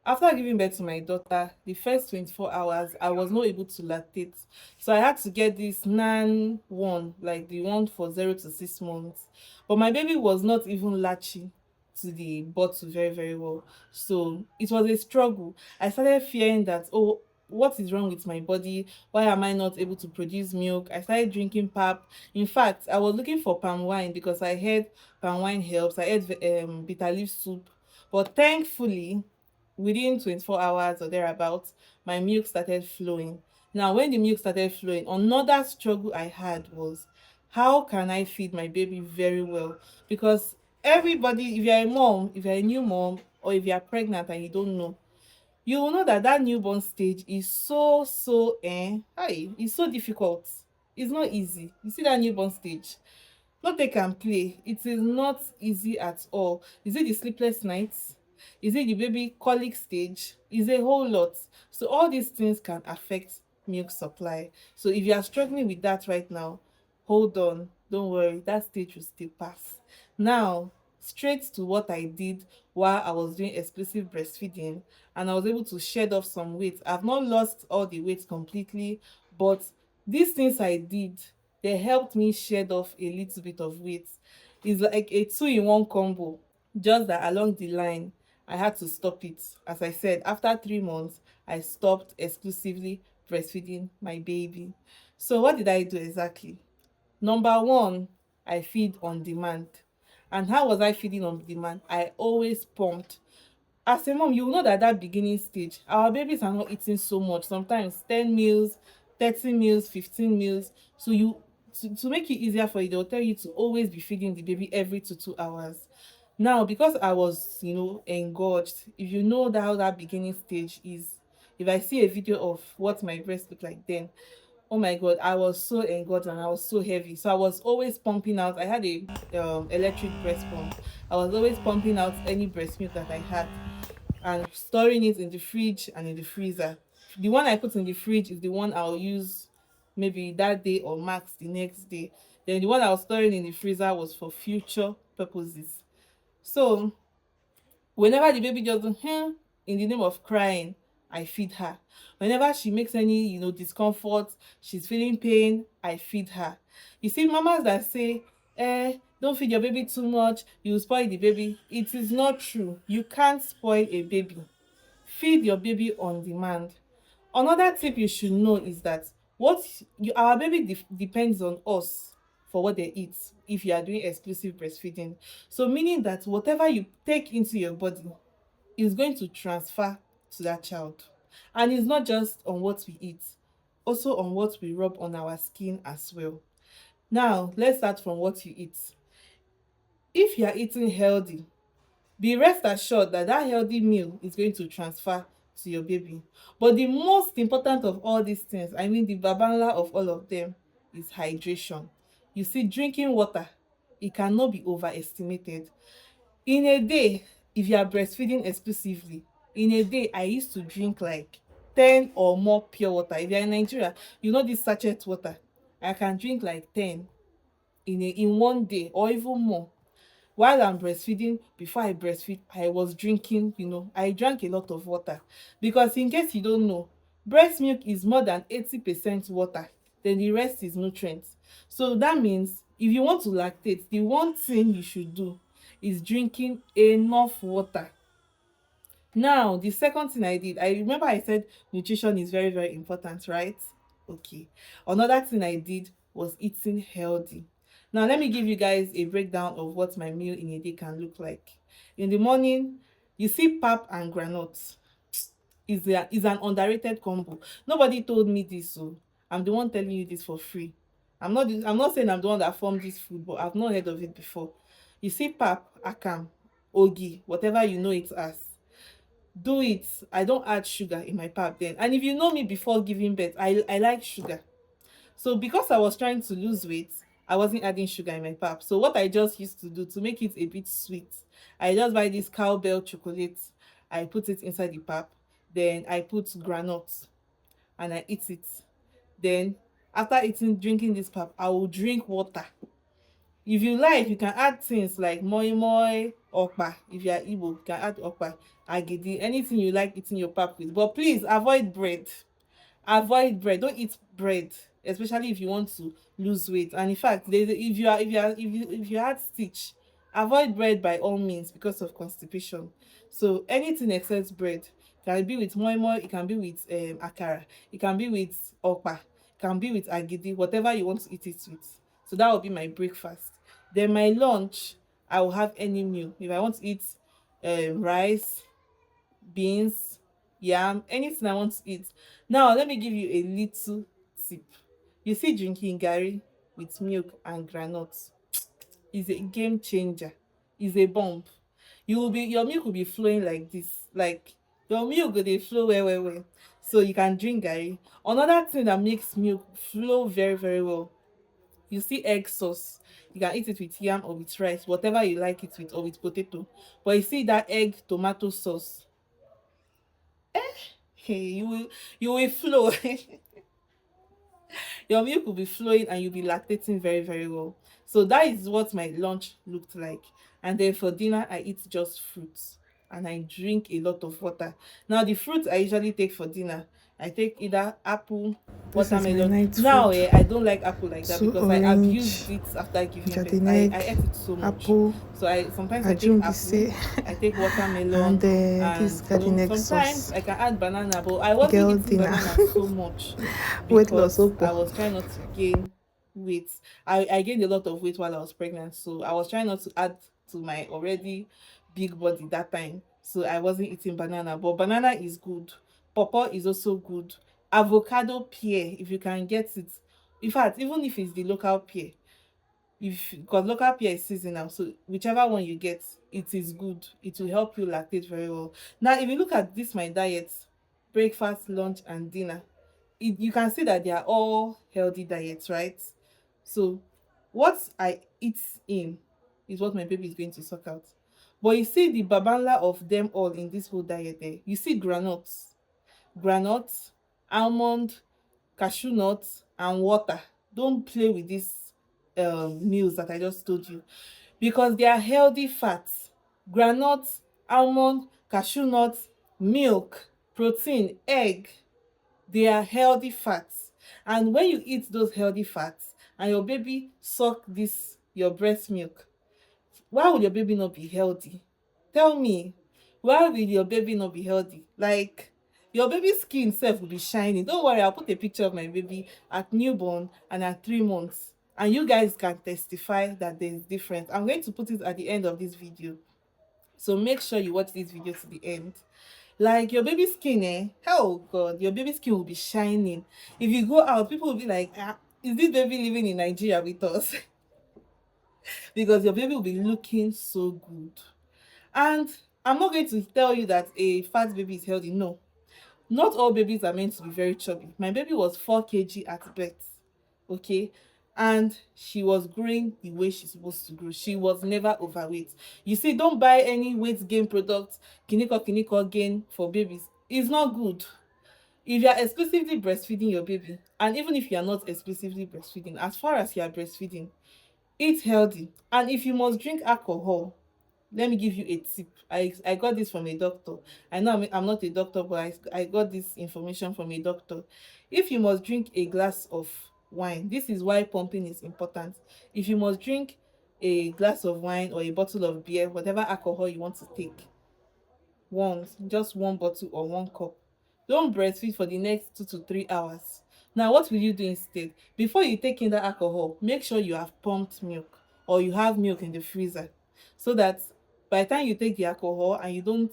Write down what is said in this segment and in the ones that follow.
After giving birth to my daughter, the first 24 hours, I was not able to lactate. So I had to get this NAN one, like the one for 0 to 6 months. But my baby was not even latching to the bottle very, very well. So it was a struggle. I started fearing that, oh, what is wrong with my body? Why am I not able to produce milk? I started drinking pap. In fact, I was looking for palm wine because I heard palm wine helps. I had bitter leaf soup. But thankfully, within 24 hours or thereabouts, my milk started flowing. Now, when the milk started flowing, another struggle I had was, how can I feed my baby very well? Because everybody, if you're a mom, if you're a new mom, or if you're pregnant and you don't know, you will know that that newborn stage is hi, it's so difficult. It's not easy. You see that newborn stage, no take am play, it is not easy at all. Is it the sleepless nights? Is it the baby colic stage? Is a whole lot. So all these things can affect milk supply. So if you are struggling with that right now, hold on, don't worry, that stage will still pass. Now, straight to what I did while I was doing exclusive breastfeeding, and I was able to shed off some weight. I've not lost all the weight completely, but these things I did, they helped me shed off a little bit of weight. It's like a two-in-one combo. Just that along the line, I had to stop it. As I said, after 3 months, I stopped exclusively breastfeeding my baby. So what did I do exactly? Number one, I feed on demand. And how was I feeding on demand? I always pumped. As a mom, you know that that beginning stage, our babies are not eating so much. Sometimes 10 meals, 30 meals, 15 meals. So to make it easier for you, they'll tell you to always be feeding the baby every 2 hours. Now, because I was, engorged, if you know that how that beginning stage is, if I see a video of what my breast looked like then, oh my god, I was so engorged and I was so heavy. So I was always pumping out. I had a electric breast pump. I was always pumping out any breast milk that I had and storing it in the fridge and in the freezer. The one I put in the fridge is the one I'll use maybe that day or max the next day. Then the one I was storing in the freezer was for future purposes. So whenever the baby just in the name of crying, I feed her. Whenever she makes any discomfort, she's feeling pain, I feed her. You see mamas that say, don't feed your baby too much, you will spoil the baby. It is not true. You can't spoil a baby. Feed your baby on demand. Another tip you should know is that our baby depends on us for what they eat if you are doing exclusive breastfeeding. So meaning that whatever you take into your body is going to transfer to that child. And it's not just on what we eat, also on what we rub on our skin as well. Now, let's start from what you eat. If you are eating healthy, be rest assured that that healthy meal is going to transfer to your baby. But the most important of all these things, I mean the babanla of all of them, is hydration. You see, drinking water, it cannot be overestimated. In a day, if you are breastfeeding exclusively, in a day I used to drink like 10 or more pure water. If you're in Nigeria, you know this sachet water, I can drink like 10 in one day or even more. While I'm breastfeeding, before I breastfeed, I was drinking, I drank a lot of water. Because in case you don't know, breast milk is more than 80% water, then the rest is nutrients. So that means if you want to lactate, the one thing you should do is drinking enough water. Now, the second thing I did, I remember I said nutrition is very, very important, right? Okay. Another thing I did was eating healthy. Now, let me give you guys a breakdown of what my meal in a day can look like. In the morning, you see pap and granuts is an underrated combo. Nobody told me this, so I'm the one telling you this for free. I'm not saying I'm the one that formed this food, but I've not heard of it before. You see pap, akam, ogi, whatever you know it as, do it. I don't add sugar in my pap then. And if you know me before giving birth, I like sugar. So because I was trying to lose weight, I wasn't adding sugar in my pap. So what I just used to do to make it a bit sweet, I just buy this cowbell chocolate, I put it inside the pap, then I put granuts and I eat it. Then after drinking this pap, I will drink water. If you like, you can add things like moi moi, okpa. If you are Igbo, you can add okpa, agidi, anything you like eating your pap with. But please avoid bread. Avoid bread. Don't eat bread, especially if you want to lose weight. And in fact, if you had stitch, avoid bread by all means because of constipation. So anything except bread, can be with moi moi, it can be with akara, it can be with okpa, it can be with agidi, whatever you want to eat it with. So that will be my breakfast. Then my lunch, I will have any meal. If I want to eat rice, beans, yam, anything I want to eat. Now, let me give you a little tip. You see, drinking Gary with milk and granuts is a game changer, is a bomb. Your milk will be flowing like this, like your milk go dey flow well well well. So you can drink Gary. Another thing that makes milk flow very very well, you see egg sauce. You can eat it with yam or with rice, whatever you like it with, or with potato. But you see that egg tomato sauce, hey, you will flow. Your milk will be flowing and you'll be lactating very very well. So that is what my lunch looked like. And then for dinner I eat just fruits and I drink a lot of water. Now the fruits I usually take for dinner, I take either apple, This is my watermelon. night Now food. I don't like apple like that Two because I abused orange, it after giving birth. garden I egg, ate it so much. apple, So I sometimes I take apple, ajumbise, I take watermelon, and and this garden egg sometimes sauce. I can add banana, but I wasn't Girl eating dinner. banana so much Weight loss because I opo. was trying not to gain weight. I gained a lot of weight while I was pregnant, so I was trying not to add to my already big body that time. So I wasn't eating banana, but banana is good. Pawpaw is also good. Avocado pear, if you can get it. In fact, even if it's the local pear, if because local pear is seasonal, so whichever one you get, it is good. It will help you lactate very well. Now if you look at this my diet, breakfast, lunch and dinner, you can see that they are all healthy diets, right? So what I eat in is what my baby is going to suck out. But you see the babanla of them all in this whole diet there, you see groundnuts, almond, cashew nuts and water. Don't play with these meals that I just told you, because they are healthy fats. Groundnuts, almond, cashew nuts, milk, protein, egg, they are healthy fats. And when you eat those healthy fats and your baby suck this your breast milk, why would your baby not be healthy? Tell me, why will your baby not be healthy? Like, your baby's skin self will be shining. Don't worry, I'll put a picture of my baby at newborn and at 3 months, and you guys can testify that there's difference. I'm going to put it at the end of this video, so make sure you watch this video to the end. Like your baby skin, oh god, your baby skin will be shining. If you go out, people will be like, ah, is this baby living in Nigeria with us? Because your baby will be looking so good. And I'm not going to tell you that a fat baby is healthy. No, not all babies are meant to be very chubby. My baby was 4 kg at birth, okay, and she was growing the way she's supposed to grow. She was never overweight. You see, don't buy any weight gain products, kiniko gain for babies. It's not good. If you are exclusively breastfeeding your baby, and even if you are not exclusively breastfeeding, as far as you are breastfeeding, eat healthy. And if you must drink alcohol, let me give you a tip. I got this from a doctor. I know I'm not a doctor, but I got this information from a doctor. If you must drink a glass of wine, this is why pumping is important. If you must drink a glass of wine or a bottle of beer, whatever alcohol you want to take, once, just one bottle or one cup. Don't breastfeed for the next 2 to 3 hours. Now, what will you do instead? Before you take in the alcohol, make sure you have pumped milk or you have milk in the freezer, so that by the time you take the alcohol and you don't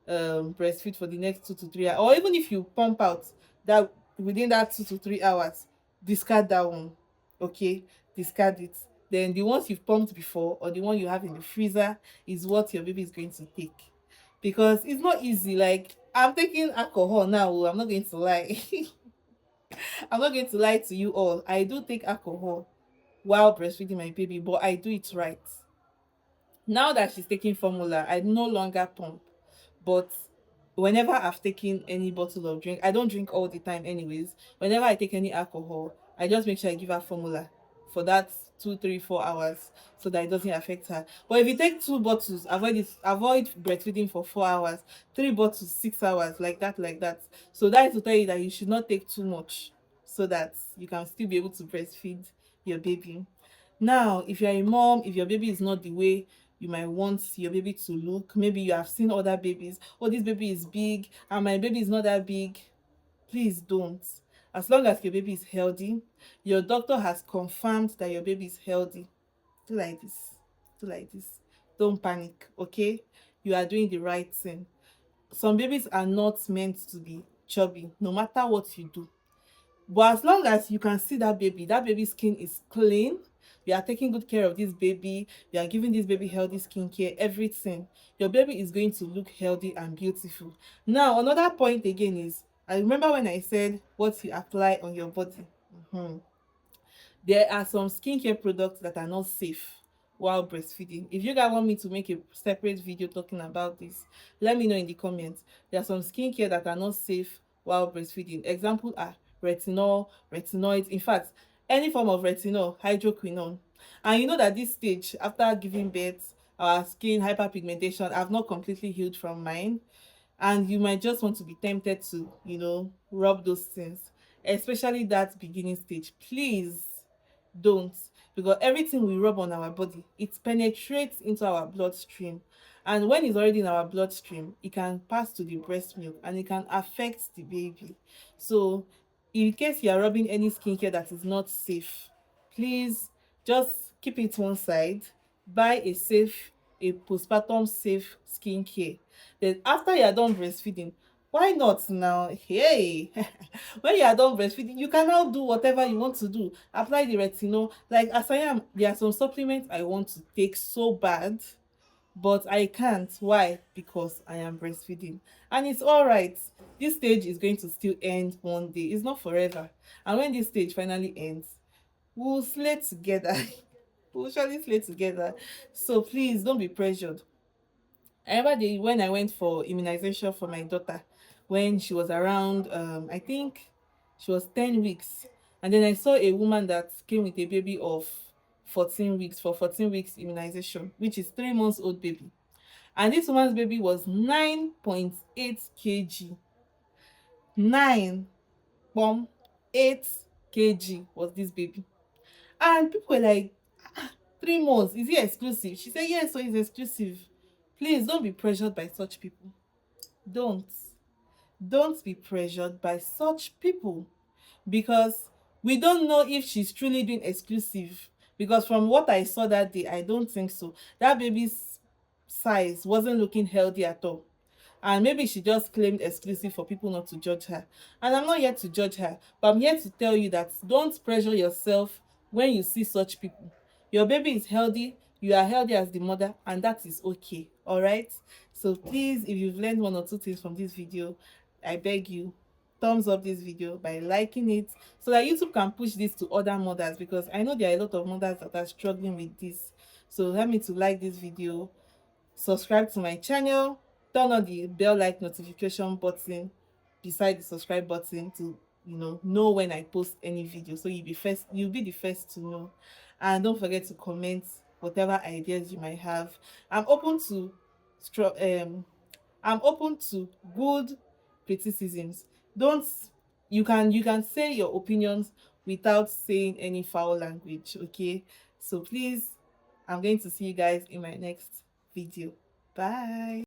breastfeed for the next 2 to 3 hours, or even if you pump out that within that 2 to 3 hours, discard that one. Okay, discard it. Then the ones you've pumped before or the one you have in the freezer is what your baby is going to take, because it's not easy. Like, I'm taking alcohol now, I'm not going to lie. I'm not going to lie to you all. I do take alcohol while breastfeeding my baby, but I do it right. Now that she's taking formula, I no longer pump. But whenever I've taken any bottle of drink, I don't drink all the time anyways. Whenever I take any alcohol, I just make sure I give her formula for that 2 3 4 hours so that it doesn't affect her. But if you take 2 bottles, avoid breastfeeding for 4 hours, 3 bottles 6 hours, like that. So that is to tell you that you should not take too much so that you can still be able to breastfeed your baby. Now, if you're a mom, if your baby is not the way you might want your baby to look, maybe you have seen other babies, oh, this baby is big and my baby is not that big, please don't. As long as your baby is healthy, your doctor has confirmed that your baby is healthy, do like this, do like this. Don't panic, okay? You are doing the right thing. Some babies are not meant to be chubby, no matter what you do. But as long as you can see that baby's skin is clean, you are taking good care of this baby, you are giving this baby healthy skincare, everything, your baby is going to look healthy and beautiful. Now, another point again is, I remember when I said what you apply on your body. Mhm. There are some skincare products that are not safe while breastfeeding. If you guys want me to make a separate video talking about this, let me know in the comments. There are some skincare that are not safe while breastfeeding. Example are retinol, retinoids, in fact any form of retinol, hydroquinone. And you know that this stage after giving birth, our skin hyperpigmentation, I've not completely healed from mine, and you might just want to be tempted to, rub those things, especially that beginning stage. Please don't, because everything we rub on our body, it penetrates into our bloodstream, and when it's already in our bloodstream, it can pass to the breast milk and it can affect the baby. So in case you are rubbing any skincare that is not safe, please just keep it one side. Buy a postpartum safe skincare. Then after you are done breastfeeding, why not now, hey, when you are done breastfeeding, you can now do whatever you want to do. Apply the retinol. Like as I am, there are some supplements I want to take so bad, but I can't. Why? Because I am breastfeeding, and it's all right. This stage is going to still end one day. It's not forever. And when this stage finally ends, we'll slay together. We'll surely slay together. So please don't be pressured. I remember when I went for immunization for my daughter when she was around, I think she was 10 weeks. And then I saw a woman that came with a baby of 14 weeks for 14 weeks immunization, which is 3 months old baby. And this woman's baby was 9.8 kg. 9.8 kg was this baby. And people were like, 3 months, is it exclusive? She said, yes, so it's exclusive. Please don't be pressured by such people. Don't. Don't be pressured by such people, because we don't know if she's truly doing exclusive, because from what I saw that day, I don't think so. That baby's size wasn't looking healthy at all, and maybe she just claimed exclusive for people not to judge her. And I'm not here to judge her, but I'm here to tell you that don't pressure yourself when you see such people. Your baby is healthy, you are healthy as the mother, and that is okay. All right, so please, if you've learned one or two things from this video, I beg you, thumbs up this video by liking it so that YouTube can push this to other mothers, because I know there are a lot of mothers that are struggling with this. So help me to like this video, subscribe to my channel, turn on the bell like notification button beside the subscribe button to know when I post any video, so you'll be the first to know. And don't forget to comment whatever ideas you might have. I'm open to I'm open to good criticisms. Don't You can say your opinions without saying any foul language, okay? So please, I'm going to see you guys in my next video. Bye.